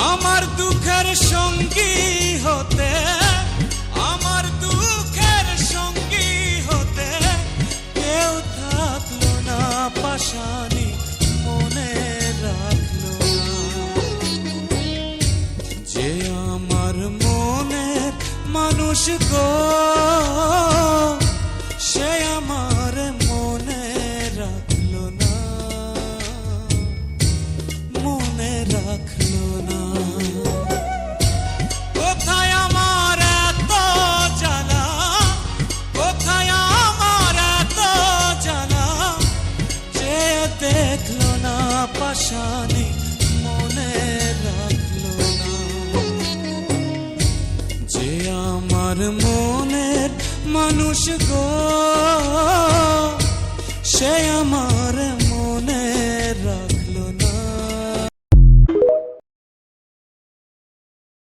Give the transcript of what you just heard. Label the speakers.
Speaker 1: আমার দুঃখের সঙ্গী হতে, আমার দুঃখের সঙ্গী হতে কেউ থাকলো না, পাশানি মনে রাখলো না। যে আমার মনের মানুষ গো, সে আমার মনে রাখলো না, মনে রাখলো না। কোথায় আমার এত জ্বালা, কোথায় আমার এত জ্বালা, যে দেখলো না, পাশানি মনে রাখলো না। যে আমার মনের মানুষ গো, সে আমার